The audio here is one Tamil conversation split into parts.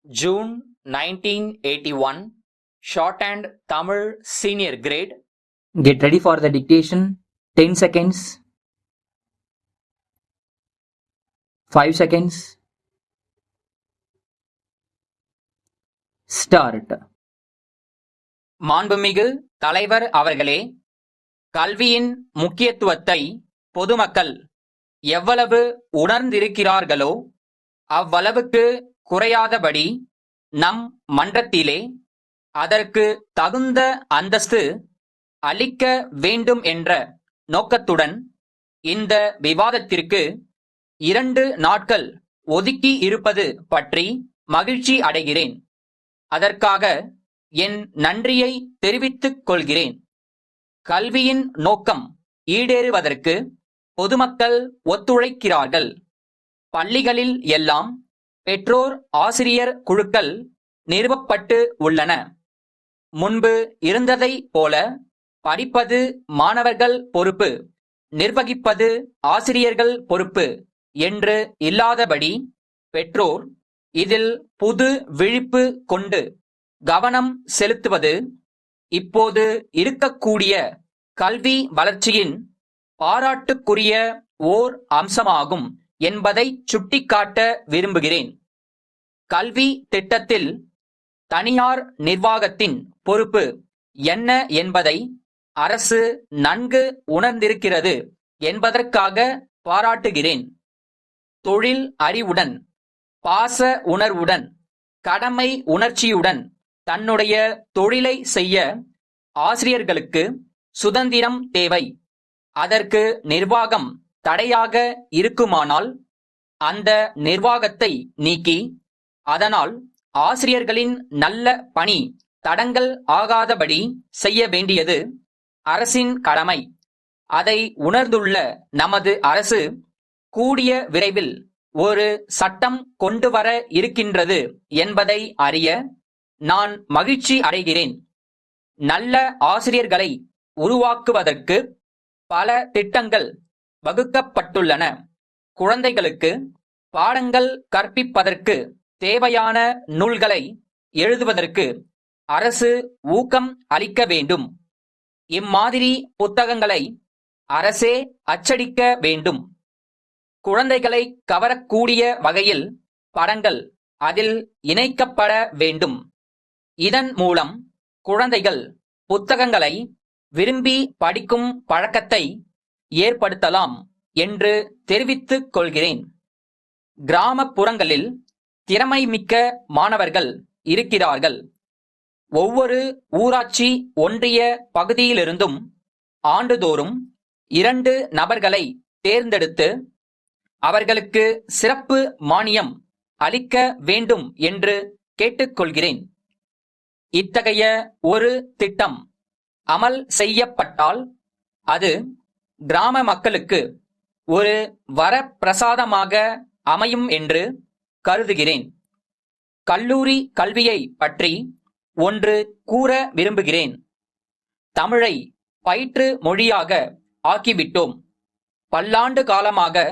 June 1981, Shorthand Tamil Senior Grade. Get ready for the dictation. 10 seconds. 5 seconds. Start. மாண்புமிகு தலைவர் அவர்களே, கல்வியின் முக்கியத்துவத்தை பொதுமக்கள் எவ்வளவு உணர்ந்திருக்கிறார்களோ அவ்வளவுக்கு குறையாதபடி நம் மன்றத்திலே அதற்கு தகுந்த அந்தஸ்து அளிக்க வேண்டும் என்ற நோக்கத்துடன் இந்த விவாதத்திற்கு 2 நாட்கள் ஒதுக்கி இருப்பது பற்றி மகிழ்ச்சி அடைகிறேன். அதற்காக என் நன்றியை தெரிவித்துக் கொள்கிறேன். கல்வியின் நோக்கம் ஈடேறுவதற்கு பொதுமக்கள் ஒத்துழைக்கிறார்கள். பள்ளிகளில் எல்லாம் பெற்றோர் ஆசிரியர் குழுக்கள் நிறுவப்பட்டு உள்ளன. முன்பு இருந்ததை போல படிப்பது மாணவர்கள் பொறுப்பு, நிர்வகிப்பது ஆசிரியர்கள் பொறுப்பு என்று இல்லாதபடி பெற்றோர் இதில் புது விழிப்பு கொண்டு கவனம் செலுத்துவது இப்போது இருக்கக்கூடிய கல்வி வளர்ச்சியின் பாராட்டுக்குரிய ஓர் அம்சமாகும் என்பதை சுட்டிக்காட்ட விரும்புகிறேன். கல்வி திட்டத்தில் தனியார் நிர்வாகத்தின் பொறுப்பு என்ன என்பதை அரசு நன்கு உணர்ந்திருக்கிறது என்பதற்காக பாராட்டுகிறேன். தொழில் அறிவுடன், பாச உணர்வுடன், கடமை உணர்ச்சியுடன் தன்னுடைய தொழிலை செய்ய ஆசிரியர்களுக்கு சுதந்திரம் தேவை. அதற்கு நிர்வாகம் தடையாக இருக்குமானால் அந்த நிர்வாகத்தை நீக்கி அதனால் ஆசிரியர்களின் நல்ல பணி தடங்கல் ஆகாதபடி செய்ய வேண்டியது அரசின் கடமை. அதை உணர்ந்துள்ள நமது அரசு கூடிய விரைவில் ஒரு சட்டம் கொண்டு வர இருக்கின்றது என்பதை அறிய நான் மகிழ்ச்சி அடைகிறேன். நல்ல ஆசிரியர்களை உருவாக்குவதற்கு பல திட்டங்கள் வகுக்கப்பட்டுள்ளன. குழந்தைகளுக்கு பாடங்கள் கற்பிப்பதற்கு தேவையான நூல்களை எழுதுவதற்கு அரசு ஊக்கம் அளிக்க வேண்டும். இம்மாதிரி புத்தகங்களை அரசே அச்சடிக்க வேண்டும். குழந்தைகளை கவரக்கூடிய வகையில் படங்கள் அதில் இணைக்கப்பட வேண்டும். இதன் மூலம் குழந்தைகள் புத்தகங்களை விரும்பி படிக்கும் பழக்கத்தை ஏற்படுத்தலாம் என்று தெரிவித்துக் கொள்கிறேன். கிராமப்புறங்களில் திறமைமிக்க மாணவர்கள் இருக்கிறார்கள். ஒவ்வொரு ஊராட்சி ஒன்றிய பகுதியிலிருந்தும் ஆண்டுதோறும் 2 நபர்களை தேர்ந்தெடுத்து அவர்களுக்கு சிறப்பு மானியம் அளிக்க வேண்டும் என்று கேட்டுக்கொள்கிறேன். இத்தகைய ஒரு திட்டம் அமல் செய்யப்பட்டால் அது கிராம மக்களுக்கு ஒரு வரப்பிரசாதமாக அமையும் என்று கருதுகிறேன். கல்லூரி கல்வியை பற்றி ஒன்று கூற விரும்புகிறேன். தமிழை பயிற்று மொழியாக ஆக்கிவிட்டோம். பல்லாண்டு காலமாக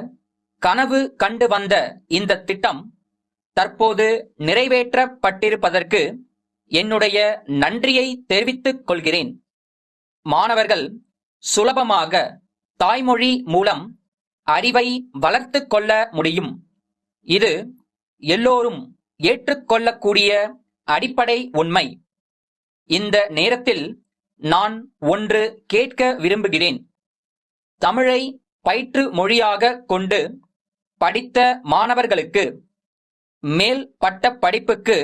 கனவு கண்டு வந்த இந்த திட்டம் தற்போது நிறைவேற்றப்பட்டிருப்பதற்கு என்னுடைய நன்றியை தெரிவித்துக் கொள்கிறேன். மாணவர்கள் சுலபமாக தாய்மொழி மூலம் அறிவை வளர்த்து கொள்ள முடியும். இது எல்லோரும் ஏற்றுக்கொள்ளக்கூடிய அடிப்படை உண்மை. இந்த நேரத்தில் நான் ஒன்று கேட்க விரும்புகிறேன். தமிழை பயிற்று மொழியாக கொண்டு படித்த மாணவர்களுக்கு மேல் பட்ட படிப்புக்கு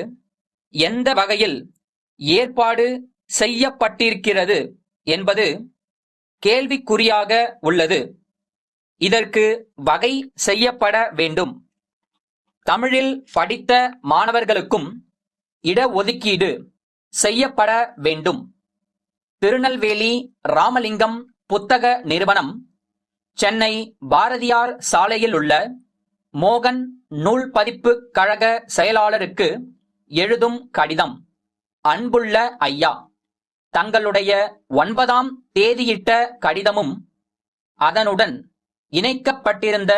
எந்த வகையில் ஏற்பாடு செய்யப்பட்டிருக்கிறது என்பது கேள்விக்குறியாக உள்ளது. இதற்கு வகை செய்யப்பட வேண்டும். தமிழில் படித்த மாணவர்களுக்கும் இடஒதுக்கீடு செய்யப்பட வேண்டும். திருநெல்வேலி ராமலிங்கம் புத்தக நிறுவனம் சென்னை பாரதியார் சாலையில் உள்ள மோகன் நூல் பதிப்பு கழக செயலாளருக்கு எழுதும் கடிதம். அன்புள்ள ஐயா, தங்களுடைய 9ஆம் தேதியிட்ட கடிதமும் அதனுடன் இணைக்கப்பட்டிருந்த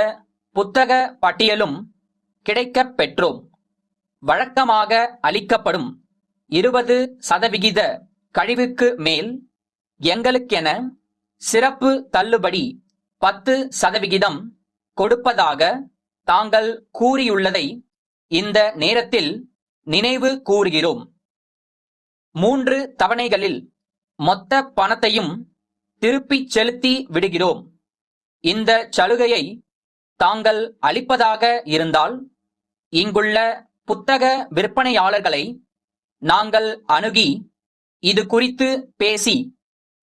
புத்தக பட்டியலும் கிடைக்கப் பெற்றோம். வழக்கமாக அளிக்கப்படும் 20% கழிவுக்கு மேல் எங்களுக்கென சிறப்பு தள்ளுபடி 10% கொடுப்பதாக தாங்கள் கூறியுள்ளதை இந்த நேரத்தில் நினைவு கூறுகிறோம். 3 தவணைகளில் மொத்த பணத்தையும் திருப்பிச் செலுத்தி விடுகிறோம். இந்த சலுகையை தாங்கள் அளிப்பதாக இருந்தால் இங்குள்ள புத்தக விற்பனையாளர்களை நாங்கள் அணுகி இது குறித்து பேசி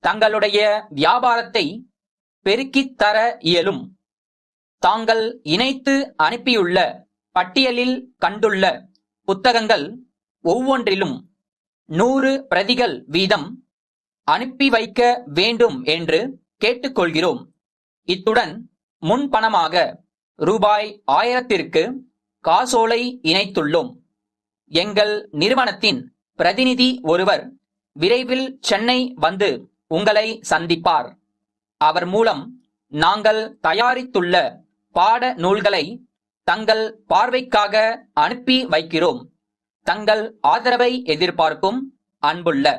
தங்களுடைய வியாபாரத்தை பெருக்கித் தர இயலும். தாங்கள் இணைத்து அனுப்பியுள்ள பட்டியலில் கண்டுள்ள புத்தகங்கள் ஒவ்வொன்றிலும் 100 பிரதிகள் வீதம் அனுப்பி வைக்க வேண்டும் என்று கேட்டுக்கொள்கிறோம். இத்துடன் முன்பணமாக ரூபாய் 1000ற்கு காசோலை இணைத்துள்ளோம். எங்கள் நிறுவனத்தின் பிரதிநிதி ஒருவர் விரைவில் சென்னை வந்து உங்களை சந்திப்பார். அவர் மூலம் நாங்கள் தயாரித்துள்ள பாட நூல்களை தங்கள் பார்வைக்காக அனுப்பி வைக்கிறோம். தங்கள் ஆதரவை எதிர்பார்க்கும் அன்புள்ள